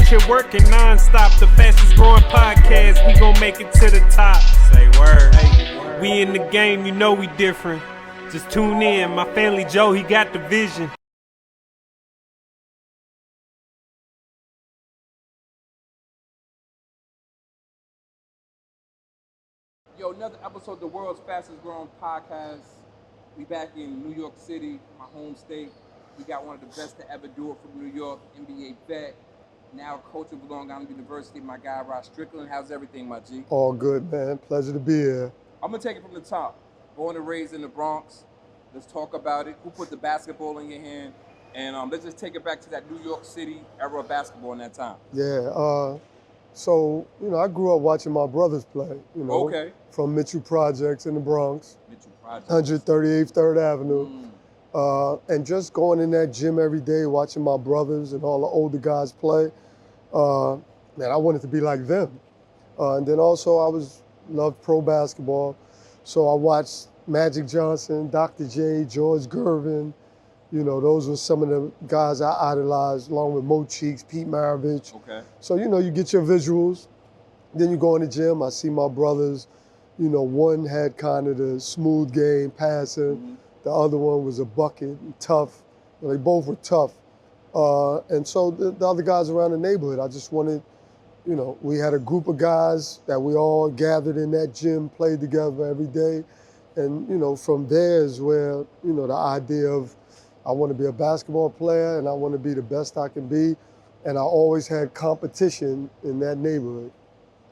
out here working non-stop. The fastest growing podcast, we gon' make it to the top. Say word. Hey, we in the game, you know we different. Just tune in, my family Joe, he got the vision. Yo, another episode of the world's fastest growing podcast. We back in New York City, my home state. We got one of the best to ever do it from New York, NBA vet, now coach of Long Island University, my guy Rod Strickland. How's everything, my G? All good, man. Pleasure to be here. I'm gonna take it from the top. Born and raised in the Bronx. Let's talk about it. Who put the basketball in your hand? And let's just take it back to that New York City era of basketball in that time. Yeah. So, I grew up watching my brothers play, Okay. From Mitchell Projects in the Bronx, Mitchell Projects. 138th 3rd Avenue. And just going in that gym every day, watching my brothers and all the older guys play, man, I wanted to be like them. And then also loved pro basketball. So I watched Magic Johnson, Dr. J, George Gervin. Those were some of the guys I idolized, along with Mo Cheeks, Pete Maravich. Okay. So, you get your visuals. Then you go in the gym, I see my brothers. One had kind of the smooth game, passing. The other one was a bucket and tough. They both were tough. And so the other guys around the neighborhood, I just wanted, we had a group of guys that we all gathered in that gym, played together every day. And, from there is where, the idea of I want to be a basketball player and I want to be the best I can be. And I always had competition in that neighborhood.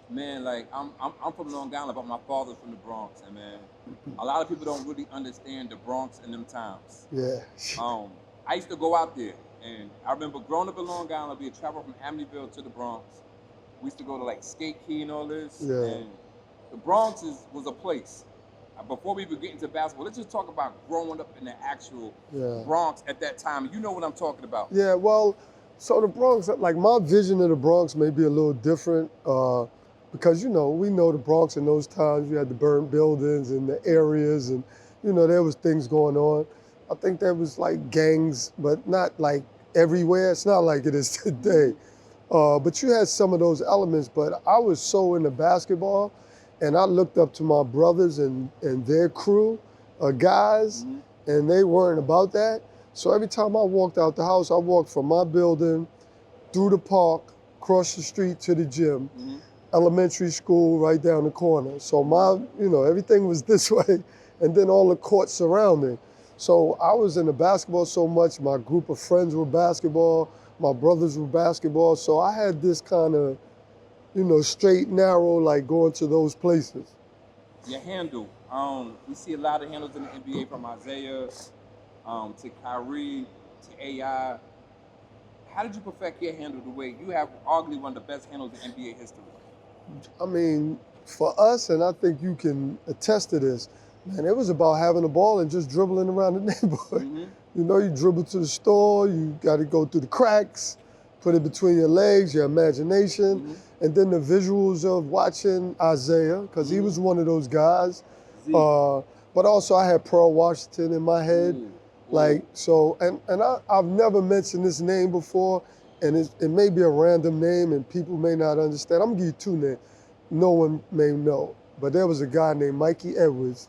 Man, like I'm from Long Island, but my father's from the Bronx, and man, a lot of people don't really understand the Bronx in them times. Yeah. I used to go out there, and I remember growing up in Long Island, we'd travel from Amityville to the Bronx. We used to go to like Skate Key and all this. Yeah. And the Bronx was a place. Before we even get into basketball, let's just talk about growing up in the actual Bronx at that time. You know what I'm talking about. Yeah, well, so the Bronx, like my vision of the Bronx may be a little different because, we know the Bronx in those times, you had the burnt buildings and the areas and, there was things going on. I think there was like gangs, but not like everywhere. It's not like it is today. But you had some of those elements, but I was so into basketball. And I looked up to my brothers and their crew of guys, and they weren't about that. So every time I walked out the house, I walked from my building through the park, across the street to the gym, elementary school right down the corner. So everything was this way, and then all the courts surrounding. So I was into basketball so much, my group of friends were basketball, my brothers were basketball, so I had this kind of straight, narrow, like going to those places. Your handle. We see a lot of handles in the NBA from Isaiah to Kyrie to AI. How did you perfect your handle the way you have arguably one of the best handles in NBA history? I mean, for us, and I think you can attest to this, man, it was about having the ball and just dribbling around the neighborhood. You dribble to the store, you got to go through the cracks, put it between your legs, your imagination. And then the visuals of watching Isaiah, because he was one of those guys. But also I had Pearl Washington in my head. I've never mentioned this name before, and it may be a random name and people may not understand. I'm gonna give you two names. No one may know. But there was a guy named Mikey Edwards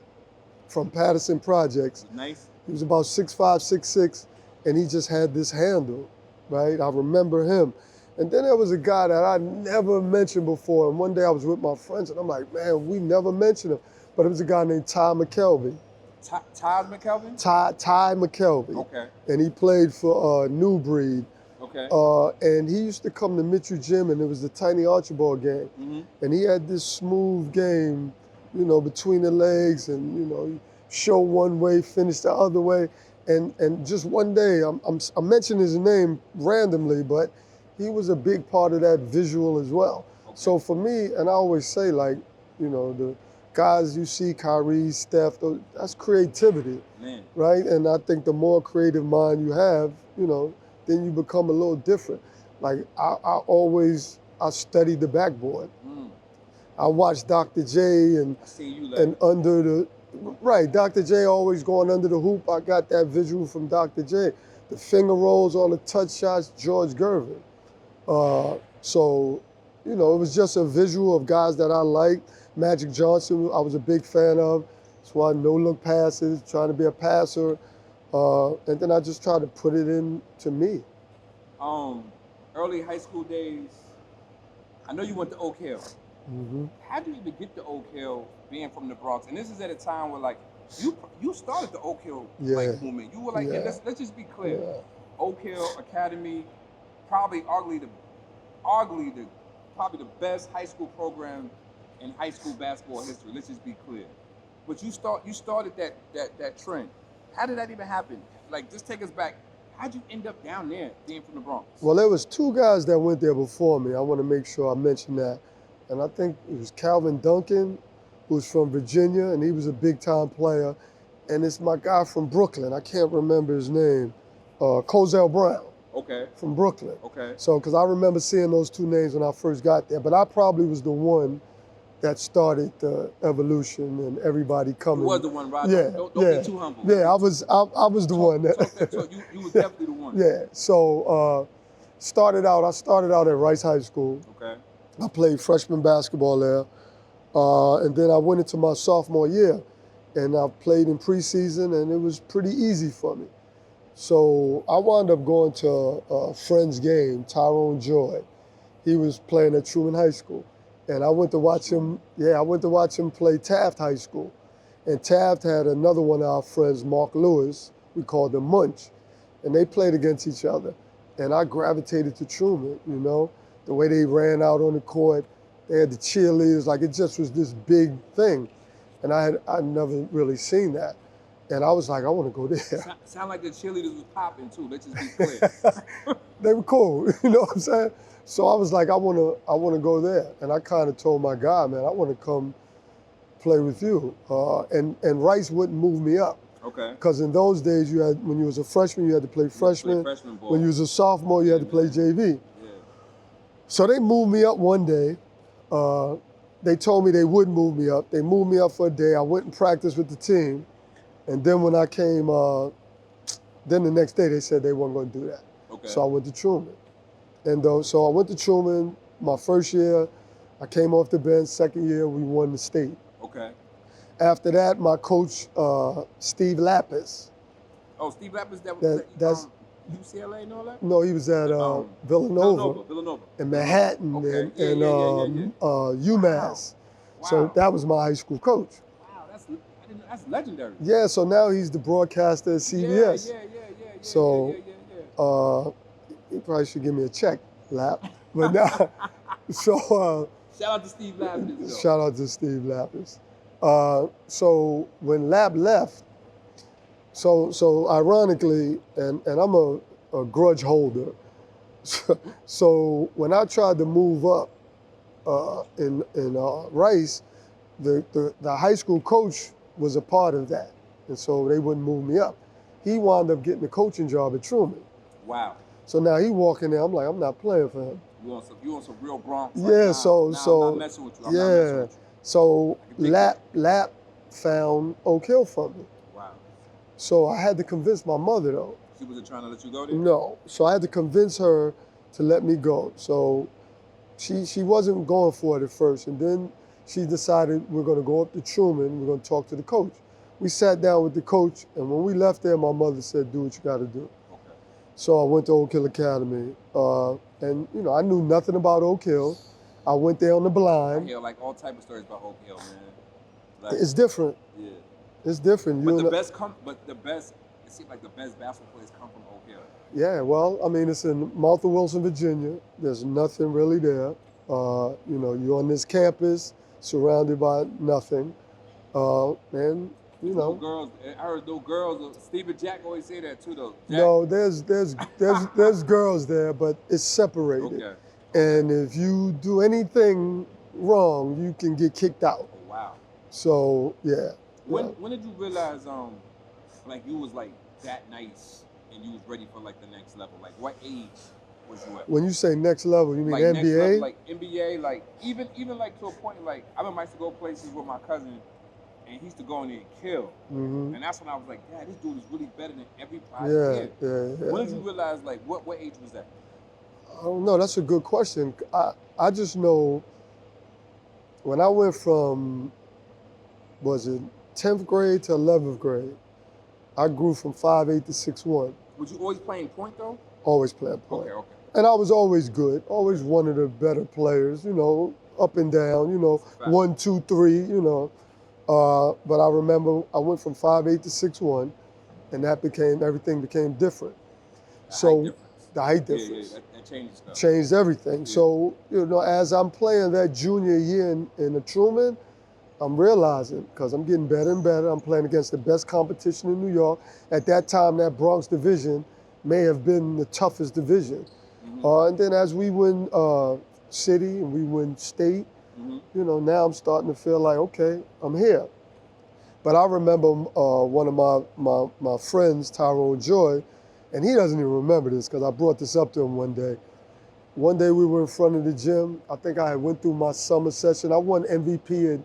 from Patterson Projects. Nice. He was about 6'5", 6'6", and he just had this handle, right? I remember him. And then there was a guy that I never mentioned before. And one day I was with my friends and I'm like, man, we never mentioned him. But it was a guy named Ty McKelvey. Ty McKelvey? Ty McKelvey. Okay. And he played for New Breed. Okay. And he used to come to Mitchell Gym and it was the Tiny Archibald game. And he had this smooth game, between the legs and, show one way, finish the other way. And just one day, I'm mentioning his name randomly, but he was a big part of that visual as well. Okay. So for me, and I always say the guys you see, Kyrie, Steph, that's creativity, right? And I think the more creative mind you have, then you become a little different. Like I studied the backboard. I watched Dr. J and under the, right, Dr. J always going under the hoop. I got that visual from Dr. J. The finger rolls, all the touch shots, George Gervin. So, you know, it was just a visual of guys that I liked. Magic Johnson, I was a big fan of. That's why no-look passes, trying to be a passer. And then I just tried to put it into me. Early high school days, I know you went to Oak Hill. Mm-hmm. How did you even get to Oak Hill being from the Bronx? And this is at a time where, like, you started the Oak Hill like movement. You were like, and let's just be clear. Yeah. Oak Hill Academy, probably arguably the best high school program in high school basketball history. Let's just be clear. But you started that trend. How did that even happen? Like, just take us back. How'd you end up down there being from the Bronx? Well, there was two guys that went there before me. I want to make sure I mention that. And I think it was Calvin Duncan, who's from Virginia, and he was a big-time player. And it's my guy from Brooklyn. I can't remember his name. Cozell Brown. Okay. From Brooklyn. Okay. So, because I remember seeing those two names when I first got there. But I probably was the one that started the evolution and everybody coming. You was the one, Rod. Yeah, Don't yeah. be too humble. Yeah, I was the one. So you was definitely the one. Yeah. So I started out at Rice High School. Okay. I played freshman basketball there. And then I went into my sophomore year and I played in preseason and it was pretty easy for me. So I wound up going to a friend's game, Tyrone Joy. He was playing at Truman High School. And I went to watch him, play Taft High School. And Taft had another one of our friends, Mark Lewis, we called him Munch. And they played against each other. And I gravitated to Truman, you know, the way they ran out on the court. They had the cheerleaders, like it just was this big thing. And I'd never really seen that. And I was like, I want to go there. Sound like the cheerleaders was popping too, let's just be clear. They were cool, you know what I'm saying? So I was like, I want to go there. And I kind of told my guy, man, I want to come play with you. And Rice wouldn't move me up. Okay. Because in those days, when you was a freshman, you had to play freshman. Ball. When you was a sophomore, you had to play JV. Yeah. So they moved me up one day. They told me they wouldn't move me up. They moved me up for a day. I went and practiced with the team. And then when I came, then the next day they said they weren't going to do that. Okay. So I went to Truman. And so I went to Truman my first year. I came off the bench. Second year, we won the state. Okay. After that, my coach, Steve Lapis. Oh, Steve Lapis, that's UCLA and all that? No, he was at Villanova. In Manhattan okay. and UMass. Wow. So that was my high school coach. Wow, that's legendary. Yeah, so now he's the broadcaster at CBS. Yeah. He probably should give me a check, Lap. But now, so shout out to Steve Lapis. Shout out to Steve Lapis. So when Lap left, so ironically, and I'm a grudge holder. So when I tried to move up in Rice, the high school coach was a part of that, and so they wouldn't move me up. He wound up getting a coaching job at Truman. Wow. So now he walking there. I'm like, I'm not playing for him. You want some real Bronx? Yeah. Like, I'm not messing with you. I'm not messing with you. So Lap found Oak Hill for me. Wow. So I had to convince my mother though. She wasn't trying to let you go there? No. So I had to convince her to let me go. So she wasn't going for it at first, and then she decided we're going to go up to Truman. We're going to talk to the coach. We sat down with the coach, and when we left there, my mother said, "Do what you got to do." Okay. So I went to Oak Hill Academy, and you know I knew nothing about Oak Hill. I went there on the blind. I hear like all type of stories about Oak Hill, man. Like, It's different. Yeah. It's different. But the best. It seems like the best basketball players come from Oak Hill. Yeah, well, I mean, it's in Martha Wilson, Virginia. There's nothing really there. You know, you're on this campus, surrounded by nothing, and you know. No girls. I heard no girls. Steve and Jack always say that too, though. Jack. No, there's girls there, but it's separated. Okay. And if you do anything wrong, you can get kicked out. Oh, wow. So yeah. When did you realize like you was like that nice and you was ready for like the next level? Like what age was you at? When you say next level, you mean like NBA? Next level, like NBA, like even like to a point like I remember I used to go places with my cousin and he used to go in there and kill. Mm-hmm. And that's when I was like, this dude is really better than everybody Yeah, here. yeah. When did you realize like what age was that? I don't know. That's a good question. I just know when I went from, was it 10th grade to 11th grade, I grew from 5'8" to 6'1". Was you always playing point though? Always playing point. Okay. And I was always good, always one of the better players, you know, up and down, you know, 1, 2, 3, you know. But I remember I went from 5'8" to 6'1", and everything became different. The height difference. Yeah, that changes stuff. Changed everything. Yeah. So, you know, as I'm playing that junior year in the Truman, I'm realizing, because I'm getting better and better, I'm playing against the best competition in New York. At that time, that Bronx division may have been the toughest division. And then as we win city and we win state, you know, now I'm starting to feel like, okay, I'm here. But I remember one of my friends, Tyrone Joy, and he doesn't even remember this because I brought this up to him one day. One day we were in front of the gym. I think I had went through my summer session. I won MVP in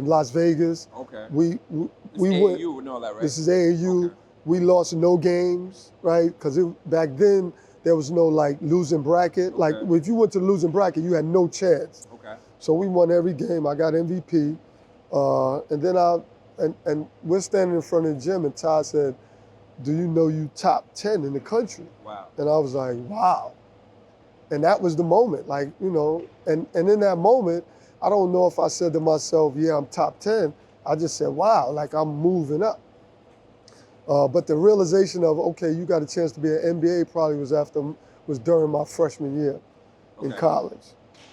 Las Vegas. Okay. We went. AAU and all that, right? This is AAU. Okay. We lost no games, right? Because back then there was no like losing bracket. Like if you went to the losing bracket, you had no chance. Okay. So we won every game. I got MVP, and then we're standing in front of the gym, and Ty said, "Do you know you top 10 in the country?" Wow. And I was like, "Wow." And that was the moment, like, you know, and in that moment, I don't know if I said to myself, yeah, I'm top 10. I just said, wow, like I'm moving up. But the realization of, okay, you got a chance to be an NBA probably was during my freshman year in college.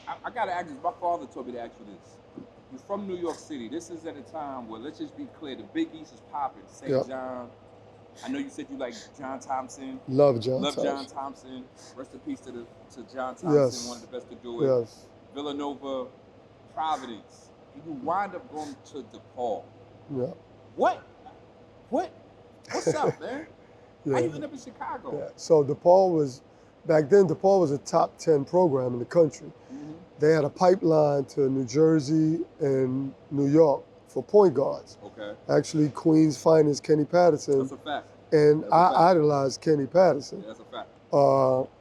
I got to ask you, my father told me to ask you this. You're from New York City. This is at a time where, let's just be clear, the Big East is popping. St. John. I know you said you like John Thompson. Love John Thompson. Rest in peace to John Thompson, one of the best to do it. Yes. Villanova, Providence. And you wind up going to DePaul. Yeah. What's up, man? Yeah. How you end up in Chicago? Yeah. So back then DePaul was a top 10 program in the country. They had a pipeline to New Jersey and New York for point guards. Okay. Actually, Queens finest Kenny Patterson. That's a fact. And I idolized Kenny Patterson. Yeah, that's a fact.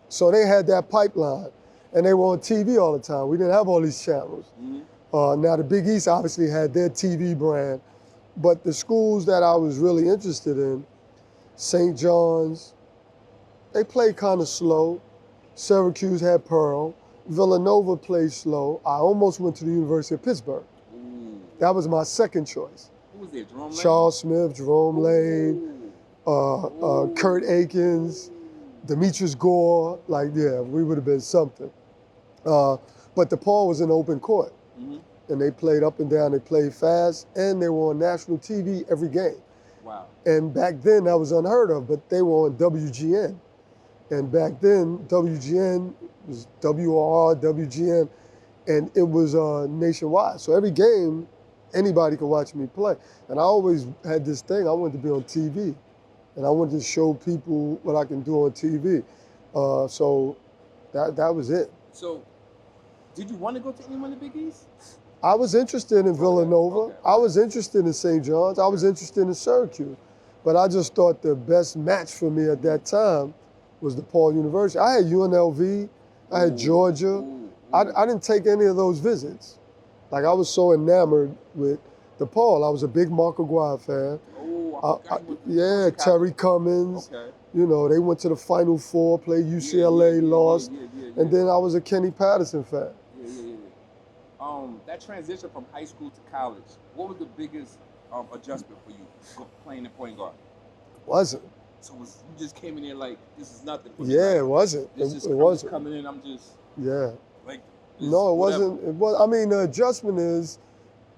So they had that pipeline, and they were on TV all the time. We didn't have all these channels. Now the Big East obviously had their TV brand, but the schools that I was really interested in, St. John's, they played kind of slow. Syracuse had Pearl. Villanova played slow. I almost went to the University of Pittsburgh. That was my second choice. Who was there, Jerome Lane? Charles Smith, Jerome Lane, Kurt Akins, Demetrius Gore. Like, yeah, we would have been something. But DePaul was an open court. And they played up and down, they played fast, and they were on national TV every game. Wow. And back then, that was unheard of, but they were on WGN. And back then, WGN was WRR, WGN, and it was nationwide. So every game, anybody could watch me play. And I always had this thing, I wanted to be on TV. And I wanted to show people what I can do on TV. So that was it. So, did you want to go to anyone in the Big East? I was interested in Villanova. Okay. I was interested in St. John's. I was interested in Syracuse. But I just thought the best match for me at that time was DePaul University. I had UNLV. I had Georgia. I didn't take any of those visits. Like, I was so enamored with DePaul. I was a big Mark Aguirre fan. Yeah, Terry Cummins. Okay. You know, they went to the Final Four, played UCLA, lost. And then I was a Kenny Patterson fan. That transition from high school to college, what was the biggest adjustment for you playing the point guard? Wasn't. So you just came in there like, this is nothing for Yeah, me. it wasn't. It wasn't. Coming in, I'm just like. No, it wasn't. I mean, the adjustment is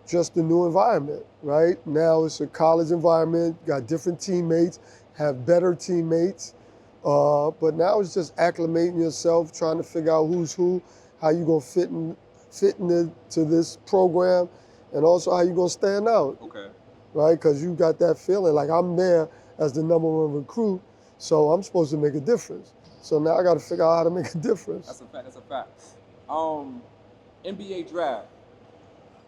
just the new environment, right? Now it's a college environment, got different teammates, have better teammates. But now it's just acclimating yourself, trying to figure out who's who, how you gonna fit into this program, and also how you gonna stand out. Okay. Right? Because you got that feeling like I'm there as the #1 recruit, so I'm supposed to make a difference. So now I got to figure out how to make a difference. That's a fact. NBA draft.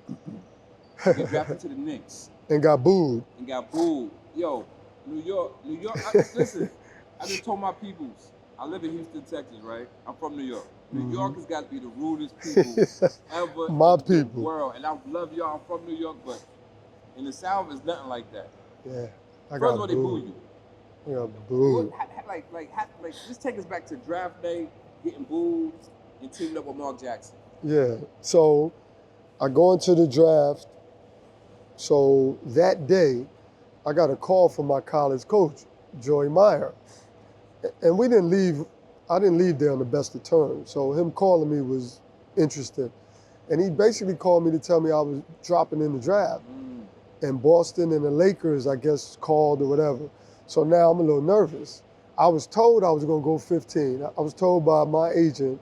You drafted to the Knicks. And got booed. Yo, New York. Listen, I just told my peoples, I live in Houston, Texas, right? I'm from New York. New York has got to be the rudest people ever My in the people. world. And I love y'all. I'm from New York, but in the South, it's nothing like that. Yeah. First of all, they boo you. I got booed. Just take us back to draft day, getting booed, and teaming up with Mark Jackson. Yeah. So I go into the draft. So that day, I got a call from my college coach, Joey Meyer. And we didn't leave, I didn't leave there on the best of terms. So him calling me was interesting. And he basically called me to tell me I was dropping in the draft. And Boston and the Lakers, I guess, called or whatever. So now I'm a little nervous. I was told I was gonna go 15. I was told by my agent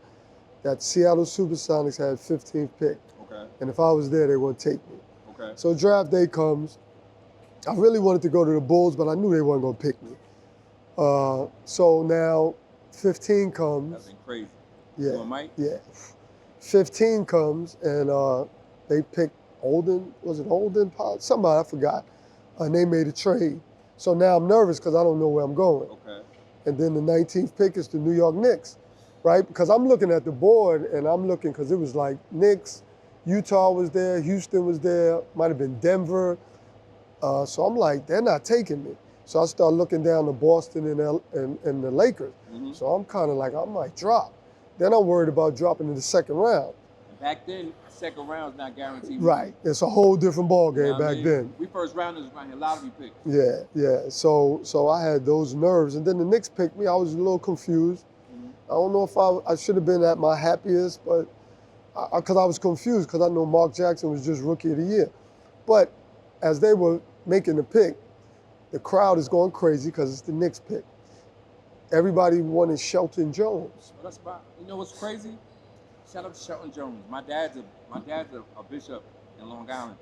that Seattle Supersonics had 15th pick. Okay. And if I was there, they would take me. Okay. So draft day comes. I really wanted to go to the Bulls, but I knew they weren't gonna pick me. So now 15 comes. That's been crazy. Yeah. You and Mike? Yeah. 15 comes and they picked Holden. Was it Holden? Somebody, I forgot. And they made a trade. So now I'm nervous because I don't know where I'm going. Okay. And then the 19th pick is the New York Knicks, right? Because I'm looking at the board and I'm looking because it was like Knicks, Utah was there, Houston was there, might have been Denver. So I'm like, they're not taking me. So I start looking down to Boston and the Lakers. So I'm kind of like, I might drop. Then I'm worried about dropping in the second round. Back then, second round's not guaranteed. Right. It's a whole different ball game back then. We first rounders around here, lottery picks. Yeah, yeah. So I had those nerves. And then the Knicks picked me. I was a little confused. I don't know if I should have been at my happiest, but because I was confused because I know Mark Jackson was just Rookie of the Year. But as they were making the pick, the crowd is going crazy because it's the Knicks pick. Everybody wanted Shelton Jones. Well, that's about, you know what's crazy? Shout out to Shelton Jones. My dad's a bishop in Long Island.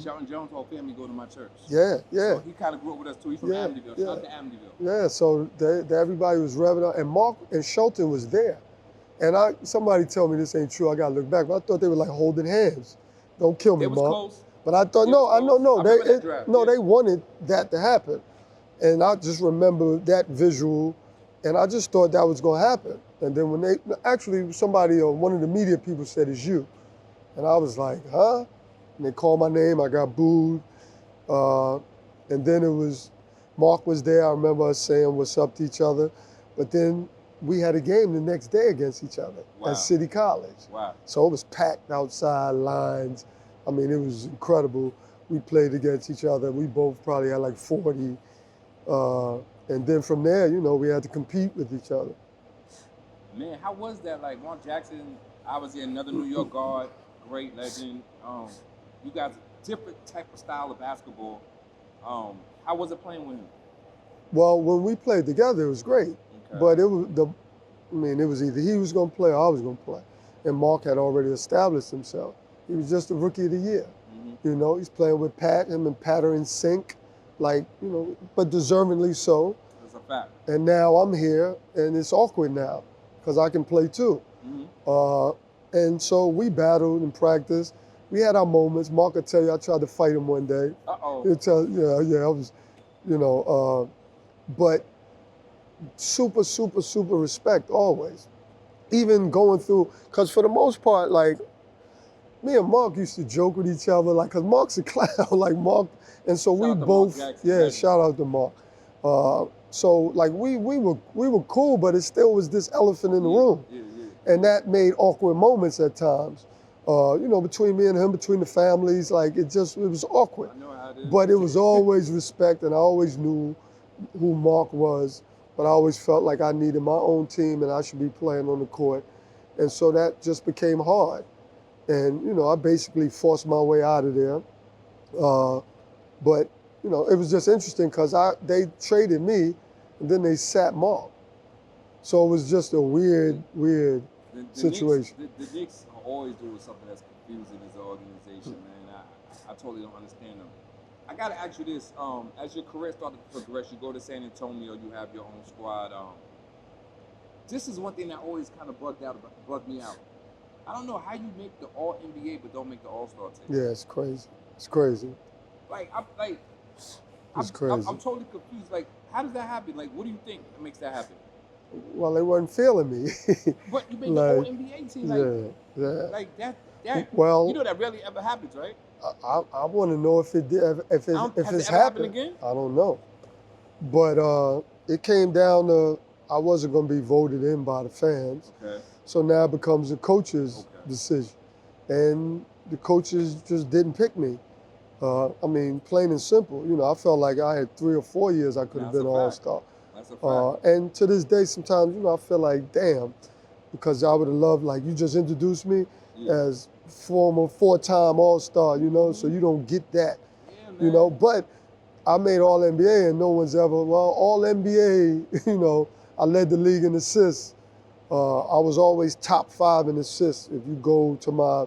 Shelton Jones' whole family go to my church. Yeah, yeah. So he kind of grew up with us too. He's from Amityville. Shout out to Amityville. Yeah, so everybody was revving up, and Mark and Shelton was there. And somebody tell me this ain't true. I gotta look back, but I thought they were like holding hands. Don't kill me, It was Mark. close. But I thought, they wanted that to happen. And I just remember that visual, and I just thought that was gonna happen. And then when somebody or one of the media people said, it's you. And I was like, huh? And they called my name, I got booed. And then Mark was there, I remember us saying what's up to each other. But then we had a game the next day against each other at City College. Wow. So it was packed outside, lines. I mean, it was incredible. We played against each other. We both probably had like 40. And then from there, we had to compete with each other. Man, how was that? Like Mark Jackson, obviously another New York guard, great legend. You guys, different type of style of basketball. How was it playing with him? Well, when we played together, it was great. Okay. But it was either he was going to play or I was going to play. And Mark had already established himself. He was just the Rookie of the Year. He's playing with Pat. Him and Pat are in sync, but deservingly so. That's a fact. And now I'm here, and it's awkward now because I can play too. And so we battled and practiced. We had our moments. Mark will tell you I tried to fight him one day. He'll tell I was, but super, super, super respect always. Even going through, because for the most part, like, me and Mark used to joke with each other, like, because Mark's a clown, like Mark, and so we both, shout out to Mark. So like we were cool, but it still was this elephant in the room. And that made awkward moments at times. Between me and him, between the families, like it was awkward. I know how it is. But it was always respect, and I always knew who Mark was, but I always felt like I needed my own team and I should be playing on the court. And so that just became hard. And, I basically forced my way out of there. But, it was just interesting because they traded me and then they sat Mark. So it was just a weird situation. The Knicks are always doing something that's confusing as an organization, man. I totally don't understand them. I got to ask you this. As your career started to progress, you go to San Antonio, you have your own squad. This is one thing that always kind of bugged me out. I don't know how you make the All-NBA but don't make the All-Star team. Yeah, it's crazy. It's crazy. I'm totally confused. Like, how does that happen? Like, what do you think makes that happen? Well, they weren't feeling me. But you made the whole Like, NBA team. yeah. Like that. Well, You know that rarely ever happens, right? I want to know if it did, if Has it's it ever happened happened. again? I don't know. But it came down to I wasn't going to be voted in by the fans. Okay. So now it becomes the coach's decision. And the coaches just didn't pick me. I mean, plain and simple. You know, I felt like I had 3 or 4 years I could have been an all-star. That's a fact. And to this day, sometimes, you know, I feel like, damn, because I would have loved, like, you just introduced me as former 4-time all-star, you know, so you don't get that, you know. But I made All-NBA and no one's ever, well, All-NBA, you know, I led the league in assists. I was always top 5 in assists if you go to my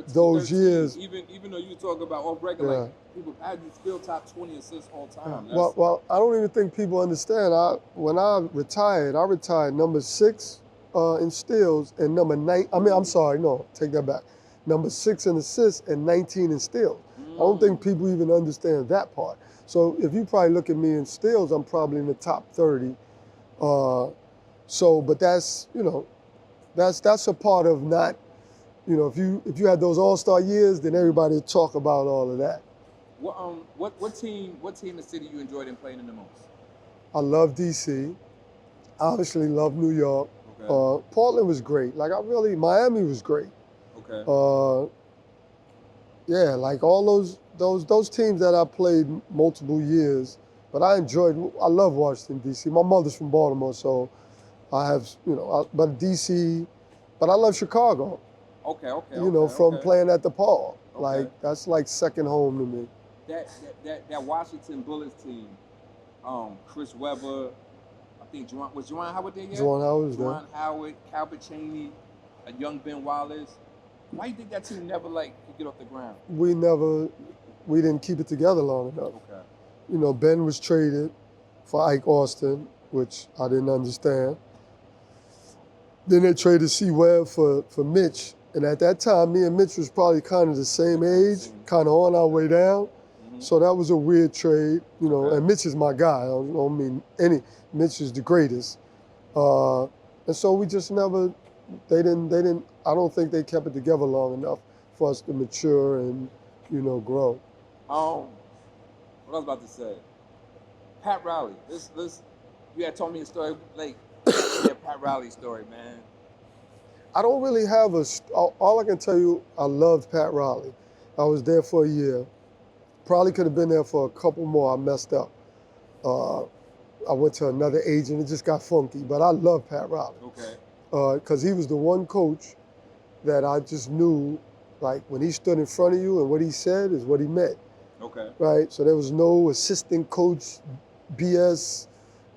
those years. Even though you talk about off record, like people had you still top 20 assists all time. Well, I don't even think people understand. When I retired number 6 in steals and number 9. I mean, I'm sorry, no, take that back. Number 6 in assists and 19 in steals. I don't think people even understand that part. So if you probably look at me in steals, I'm probably in the top 30. But that's, you know, that's a part of not. You know, if you had those all-star years, then everybody would talk about all of that. What team in the city you enjoyed playing in the most? I love DC. Obviously love New York. Okay. Portland was great. Miami was great. Okay. Yeah, like all those teams that I played multiple years, but I love Washington DC. My mother's from Baltimore, so I have, you know, but DC, but I love Chicago. Okay. You know, from playing at DePaul. Like, that's like second home to me. That Washington Bullets team, Chris Webber, I think was Juwan Howard there yet? Juwan Howard was there. Juwan Howard, Calvin Chaney, a young Ben Wallace. Why do you think that team never could get off the ground? We didn't keep it together long enough. Okay. You know, Ben was traded for Ike Austin, which I didn't understand. Then they traded C. Webb for Mitch. And at that time, me and Mitch was probably kind of the same age, kind of on our way down. Mm-hmm. So that was a weird trade, you know, and Mitch is my guy. I don't mean Mitch is the greatest. And so we just never, they didn't, I don't think they kept it together long enough for us to mature and, you know, grow. What I was about to say, Pat Riley, you had told me a story, Pat Riley story, man. I don't really have all I can tell you, I loved Pat Riley. I was there for a year. Probably could have been there for a couple more. I messed up. I went to another agent. It just got funky. But I love Pat Riley. Okay. Because he was the one coach that I just knew, like, when he stood in front of you and what he said is what he meant. Okay. Right? So there was no assistant coach BS,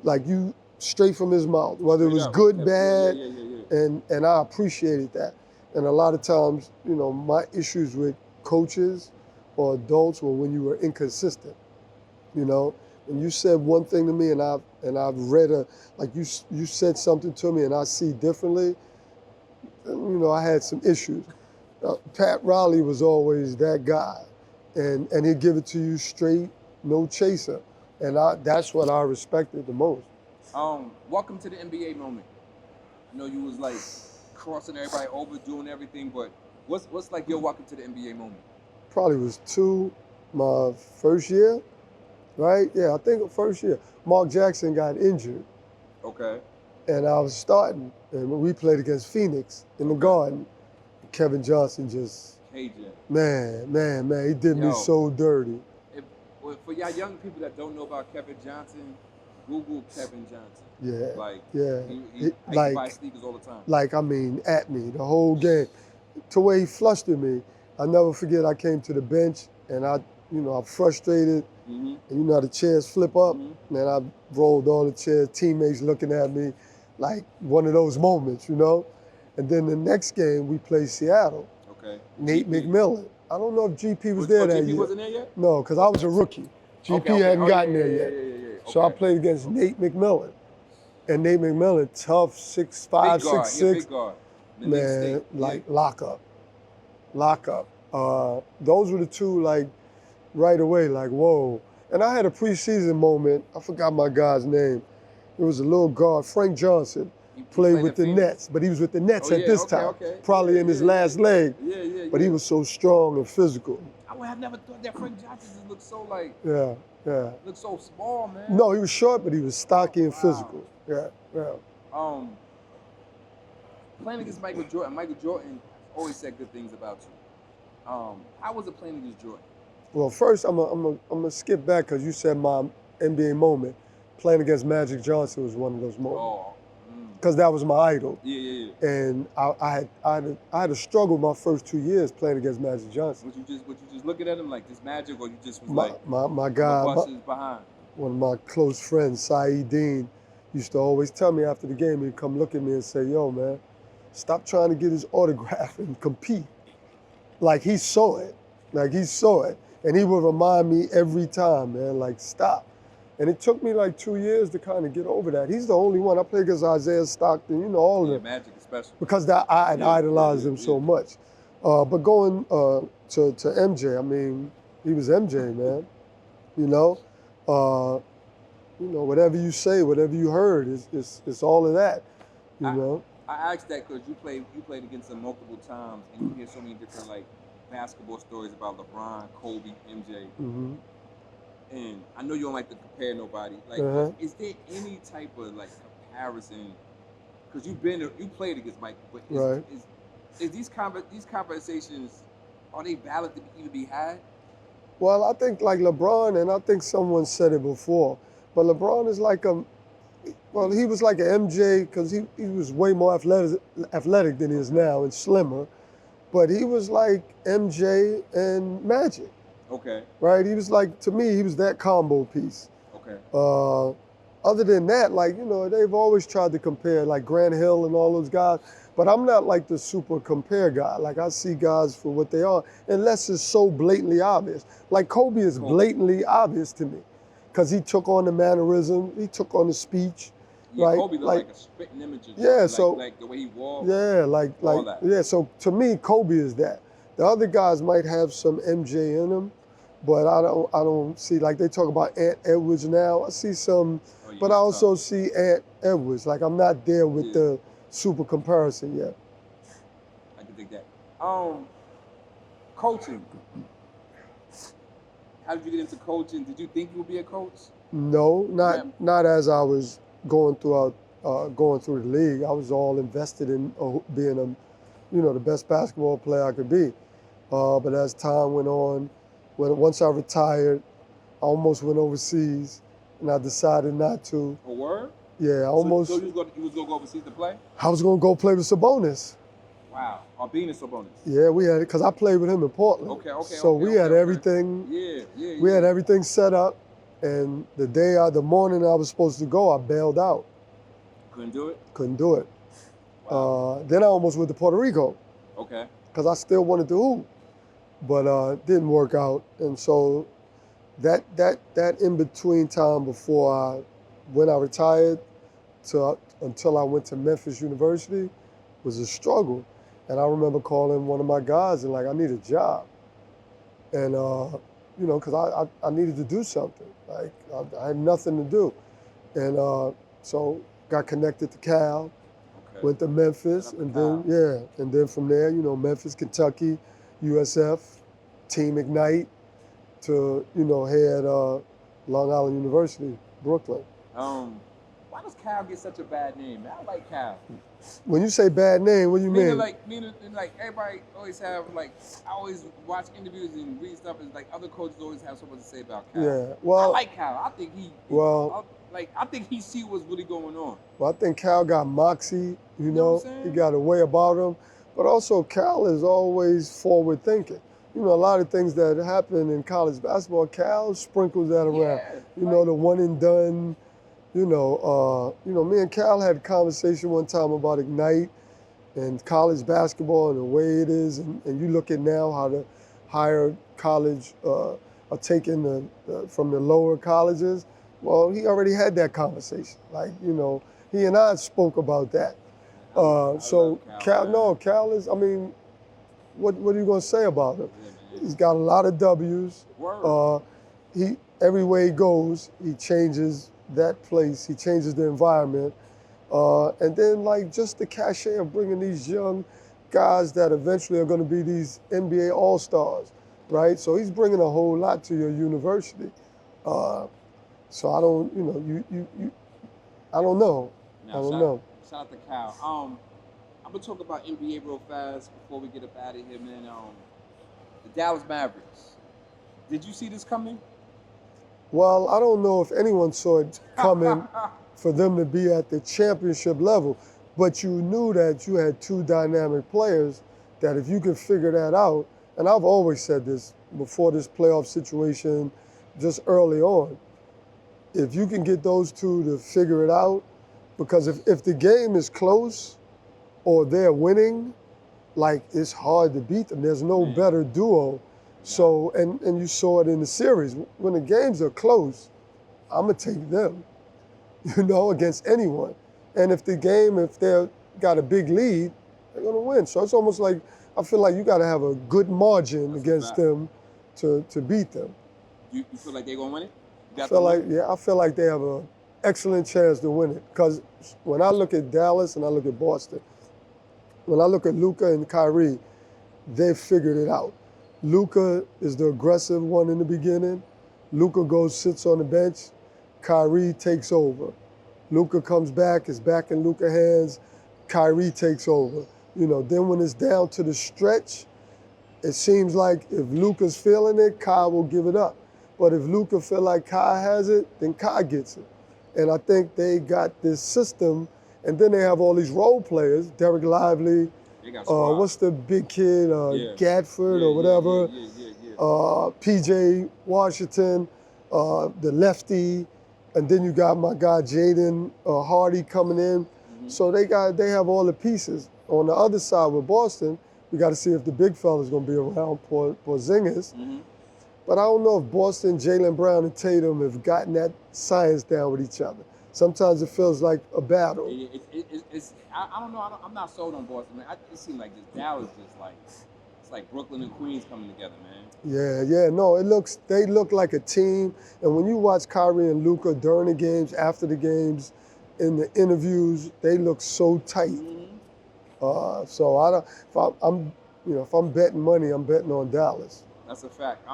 like you, straight from his mouth, whether it was good, bad. Yeah. And I appreciated that. And a lot of times, you know, my issues with coaches or adults were when you were inconsistent. You know, and you said one thing to me, and I've read you said something to me, and I see differently. You know, I had some issues. Pat Riley was always that guy, and he'd give it to you straight, no chaser, and that's what I respected the most. Welcome to the NBA moment. You know, you was like crossing everybody over, doing everything, but what's like your welcome to the NBA moment? Probably was my first year, right? Yeah, I think first year. Mark Jackson got injured. Okay. And I was starting, and we played against Phoenix in the Garden. Kevin Johnson just, Cajun. Man, he did me so dirty. For y'all young people that don't know about Kevin Johnson, Google Kevin Johnson. Yeah. He used to buy sneakers all the time. Like, I mean, at me the whole game. To where he flustered me. I'll never forget, I came to the bench and I'm frustrated. Mm-hmm. And you know how the chairs flip up? Mm-hmm. And I rolled all the chairs, teammates looking at me like one of those moments, you know? And then the next game, we played Seattle. Okay. Nate McMillan. I don't know if GP was there that GP year. Wasn't there yet? No, because I was a rookie. GP hadn't gotten there yet. Yeah. So I played against Nate McMillan. And Nate McMillan, tough, 6'5", 6'6". Big guard. Man, like lock up. Those were the two, like, right away, like, whoa. And I had a preseason moment, I forgot my guy's name, It was a little guard, Frank Johnson, He played with at the Phoenix? Nets, but he was with the Nets Oh, at yeah, this okay, time, okay. probably Yeah, in his yeah, last leg. Yeah. But he was so strong and physical. I would have never thought that Frank Johnson just looked so like, Yeah. looked so small, man. No, he was short, but he was stocky and Wow. physical. Yeah. Playing against Michael Jordan always said good things about you. How was it playing against Jordan? Well, first, I'm gonna skip back because you said my NBA moment. Playing against Magic Johnson was one of those moments. Because that was my idol. Yeah. And I had to struggle my first 2 years playing against Magic Johnson. Was you just looking at him like this Magic, or you just was My guy, behind? one of my close friends, Saeed Dean, used to always tell me after the game, he'd come look at me and say, "Yo, man, stop trying to get his autograph and compete." Like he saw it. And he would remind me every time, man, like, stop. And it took me like 2 years to kind of get over that. He's the only one. I played against Isaiah Stockton, all of them. Magic especially. Because I had idolized him so much. But going to MJ, I mean, he was MJ, man. Whatever you say, whatever you heard, it's all of that, know. I asked that because you played against him multiple times, and you hear so many different like basketball stories about LeBron, Kobe, MJ. Mm-hmm. And I know you don't like to compare nobody. Like, is there any type of like comparison? Because you played against Mike, but is these conversations, are they valid to even be had? Well, I think like LeBron, and I think someone said it before, but LeBron is like he was like an MJ because he was way more athletic than he is now and slimmer, but he was like MJ and Magic. Okay. Right? He was like, to me, he was that combo piece. Okay. Other than that, like, they've always tried to compare, like Grant Hill and all those guys, but I'm not like the super compare guy. Like, I see guys for what they are, unless it's so blatantly obvious. Like, Kobe is blatantly obvious to me, because he took on the mannerism, he took on the speech. Yeah, right? Kobe looked like a spitting image of like the way he walked. Yeah, all that. Yeah, so to me, Kobe is that. The other guys might have some MJ in them, but I don't see, like they talk about Ant Edwards now. I see some, but I also see Ant Edwards. Like, I'm not there with the super comparison yet. I can dig that. Coaching. How did you get into coaching? Did you think you would be a coach? No, not as I was going through the league. I was all invested in being the best basketball player I could be. But as time went on, once I retired, I almost went overseas, and I decided not to. A word? Yeah, I almost. So you was going to go overseas to play? I was going to go play with Sabonis. Wow, being a Sabonis. Yeah, we had it because I played with him in Portland. Okay. So we had everything. Yeah. We had everything set up, and the morning I was supposed to go, I bailed out. Couldn't do it. Couldn't do it. Wow. Then I almost went to Puerto Rico. Okay. Because I still wanted to hoop, but it didn't work out. And so that in between time before when I retired until I went to Memphis University was a struggle. And I remember calling one of my guys and like, I need a job. And because I needed to do something. Like I had nothing to do. And so got connected to Cal. Went to Memphis, and then from there, Memphis, Kentucky, USF, Team Ignite, to head Long Island University, Brooklyn. Why does Cal get such a bad name? I like Cal. When you say bad name, what do you mean? Meaning like everybody always have like I always watch interviews and read stuff, and like other coaches always have something to say about Cal. Yeah, well, I like Cal. I think I think he see what's really going on. Well, I think Cal got moxie, You know what I'm saying? he got a way about him. But also Cal is always forward thinking. A lot of things that happen in college basketball, Cal sprinkles that around. Yeah, The one and done, me and Cal had a conversation one time about Ignite and college basketball and the way it is. And you look at now how the higher college are taking from the lower colleges. Well, he already had that conversation. Like, he and I spoke about that. So Cal is, what are you going to say about him? He's got a lot of W's. Word. Everywhere he goes, he changes that place. He changes the environment. And then like just the cachet of bringing these young guys that eventually are going to be these NBA All-Stars, right? So he's bringing a whole lot to your university. So I don't, I don't know. Now, I don't know. Shout out to Cal. I'm gonna talk about NBA real fast before we get up out of here, man. The Dallas Mavericks. Did you see this coming? Well, I don't know if anyone saw it coming for them to be at the championship level, but you knew that you had two dynamic players that if you could figure that out, and I've always said this before this playoff situation, just early on, if you can get those two to figure it out, because if the game is close or they're winning, like it's hard to beat them. There's no better duo. So, and you saw it in the series. When the games are close, I'm gonna take them, against anyone. And if they've got a big lead, they're gonna win. So it's almost like, I feel like you gotta have a good margin against them to beat them. You feel like they're gonna win it? I feel like they have an excellent chance to win it. Because when I look at Dallas and I look at Boston, when I look at Luka and Kyrie, they've figured it out. Luka is the aggressive one in the beginning. Luka sits on the bench. Kyrie takes over. Luka comes back, it's back in Luka's hands. Kyrie takes over. Then when it's down to the stretch, it seems like if Luka's feeling it, Kai will give it up. But if Luka feel like Kai has it, then Kai gets it. And I think they got this system, and then they have all these role players, Derek Lively, what's the big kid, Gatford or whatever, PJ Washington, the lefty, and then you got my guy Jaden Hardy coming in. So they have all the pieces. On the other side with Boston, we got to see if the big fella's going to be around Porzingis. But I don't know if Boston, Jaylen Brown, and Tatum have gotten that science down with each other. Sometimes it feels like a battle. I don't know. I'm not sold on Boston, man. It seems like this Dallas it's like Brooklyn and Queens coming together, man. Yeah. No, they look like a team. And when you watch Kyrie and Luka during the games, after the games, in the interviews, they look so tight. So if I'm betting money, I'm betting on Dallas. That's a fact.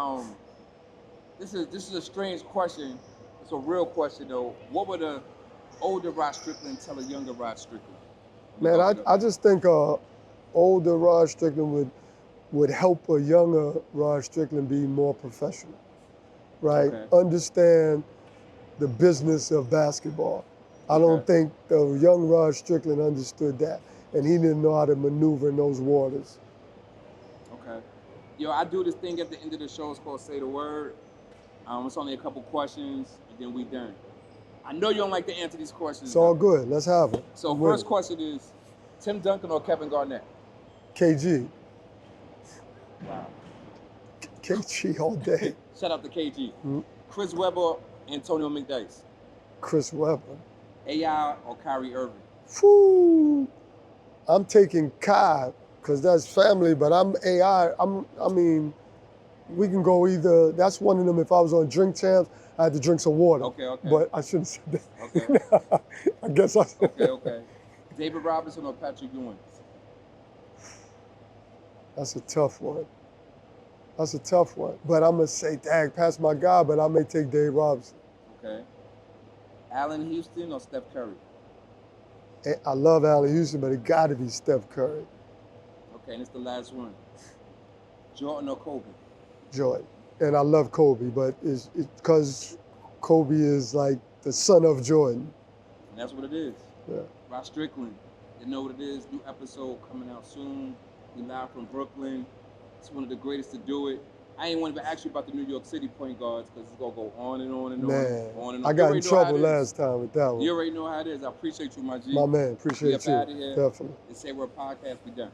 This is a strange question. It's a real question though. What would an older Rod Strickland tell a younger Rod Strickland? Man, I just think older Rod Strickland would help a younger Rod Strickland be more professional, right? Okay. Understand the business of basketball. I don't think the young Rod Strickland understood that, and he didn't know how to maneuver in those waters. Okay. Yo, I do this thing at the end of the show. It's called Say the Word. It's only a couple questions, and then we done. I know you don't like to answer these questions. It's all good. Let's have it. So first question is, Tim Duncan or Kevin Garnett? KG. Wow. KG all day. Shout out to KG. Chris Webber, Antonio McDyess. Chris Webber. AI or Kyrie Irving? Whew. I'm taking Kai because that's family, but I'm AI. We can go either. That's one of them. If I was on Drink Champs, I had to drink some water. Okay. But I shouldn't say that. Okay. I guess I. Okay. David Robinson or Patrick Ewing? That's a tough one. But I'm gonna say, dang, pass my guy, but I may take Dave Robinson. Okay. Allen Houston or Steph Curry? I love Allen Houston, but it got to be Steph Curry. Okay, and it's the last one. Jordan or Kobe? Jordan. And I love Kobe, but it's because Kobe is like the son of Jordan. And that's what it is. Yeah. Rod Strickland, you know what it is. New episode coming out soon. We live from Brooklyn. It's one of the greatest to do it. I ain't want to ask you about the New York City point guards because it's going to go on and on and on and on. I got in trouble last time with that one. You already know how it is. I appreciate you, my G. My man, appreciate you. Out of here. Definitely. And Say Word Podcast, we done.